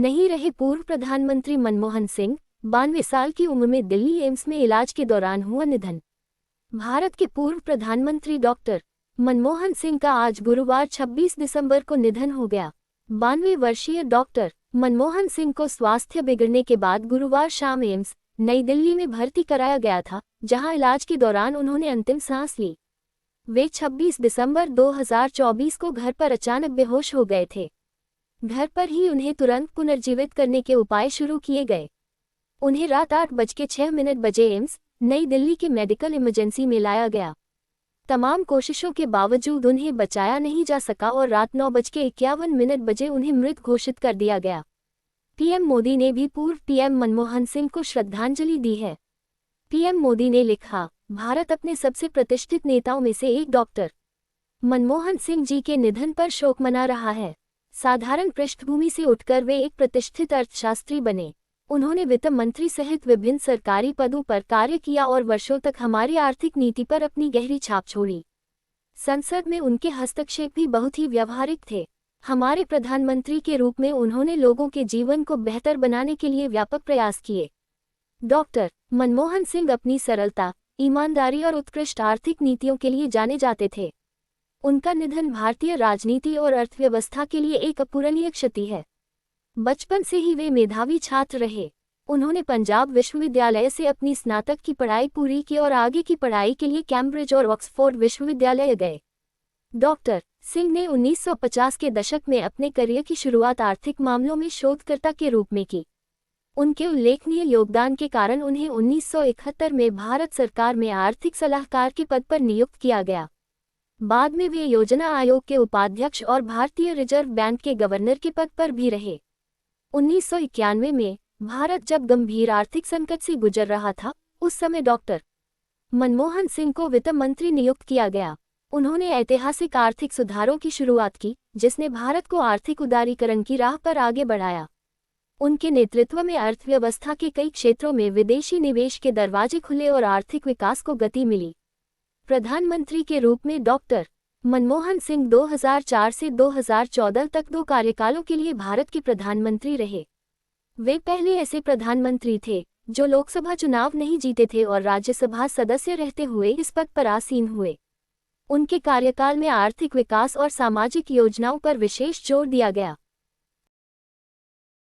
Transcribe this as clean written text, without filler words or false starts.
नहीं रहे पूर्व प्रधानमंत्री मनमोहन सिंह। 92 साल की उम्र में दिल्ली एम्स में इलाज के दौरान हुआ निधन। भारत के पूर्व प्रधानमंत्री डॉक्टर मनमोहन सिंह का आज गुरुवार 26 दिसंबर को निधन हो गया। 92 वर्षीय डॉक्टर मनमोहन सिंह को स्वास्थ्य बिगड़ने के बाद गुरुवार शाम एम्स नई दिल्ली में भर्ती कराया गया था, जहां इलाज के दौरान उन्होंने अंतिम सांस ली। वे 26 दिसंबर 2024 को घर पर अचानक बेहोश हो गए थे। घर पर ही उन्हें तुरंत पुनर्जीवित करने के उपाय शुरू किए गए। उन्हें रात 8:06 बजे एम्स नई दिल्ली के मेडिकल इमरजेंसी में लाया गया। तमाम कोशिशों के बावजूद उन्हें बचाया नहीं जा सका और रात 9:51 बजे उन्हें मृत घोषित कर दिया गया। पीएम मोदी ने भी पूर्व पीएम मनमोहन सिंह को श्रद्धांजलि दी है। पीएम मोदी ने लिखा, भारत अपने सबसे प्रतिष्ठित नेताओं में से एक डॉक्टर मनमोहन सिंह जी के निधन पर शोक मना रहा है। साधारण पृष्ठभूमि से उठकर वे एक प्रतिष्ठित अर्थशास्त्री बने। उन्होंने वित्त मंत्री सहित विभिन्न सरकारी पदों पर कार्य किया और वर्षों तक हमारी आर्थिक नीति पर अपनी गहरी छाप छोड़ी। संसद में उनके हस्तक्षेप भी बहुत ही व्यावहारिक थे। हमारे प्रधानमंत्री के रूप में उन्होंने लोगों के जीवन को बेहतर बनाने के लिए व्यापक प्रयास किए। डॉक्टर मनमोहन सिंह अपनी सरलता, ईमानदारी और उत्कृष्ट आर्थिक नीतियों के लिए जाने जाते थे। उनका निधन भारतीय राजनीति और अर्थव्यवस्था के लिए एक अपूरणीय क्षति है। बचपन से ही वे मेधावी छात्र रहे। उन्होंने पंजाब विश्वविद्यालय से अपनी स्नातक की पढ़ाई पूरी की और आगे की पढ़ाई के लिए कैम्ब्रिज और ऑक्सफोर्ड विश्वविद्यालय गए। डॉक्टर सिंह ने 1950 के दशक में अपने करियर की शुरुआत आर्थिक मामलों में शोधकर्ता के रूप में की। उनके उल्लेखनीय योगदान के कारण उन्हें 1971 में भारत सरकार में आर्थिक सलाहकार के पद पर नियुक्त किया गया। बाद में वे योजना आयोग के उपाध्यक्ष और भारतीय रिजर्व बैंक के गवर्नर के पद पर भी रहे। 1991 में भारत जब गंभीर आर्थिक संकट से गुजर रहा था, उस समय डॉक्टर मनमोहन सिंह को वित्त मंत्री नियुक्त किया गया। उन्होंने ऐतिहासिक आर्थिक सुधारों की शुरुआत की, जिसने भारत को आर्थिक उदारीकरण की राह पर आगे बढ़ाया। उनके नेतृत्व में अर्थव्यवस्था के कई क्षेत्रों में विदेशी निवेश के दरवाजे खुले और आर्थिक विकास को गति मिली। प्रधानमंत्री के रूप में डॉक्टर मनमोहन सिंह 2004 से 2014 तक 2 कार्यकालों के लिए भारत के प्रधानमंत्री रहे। वे पहले ऐसे प्रधानमंत्री थे जो लोकसभा चुनाव नहीं जीते थे और राज्यसभा सदस्य रहते हुए इस पद पर आसीन हुए। उनके कार्यकाल में आर्थिक विकास और सामाजिक योजनाओं पर विशेष जोर दिया गया।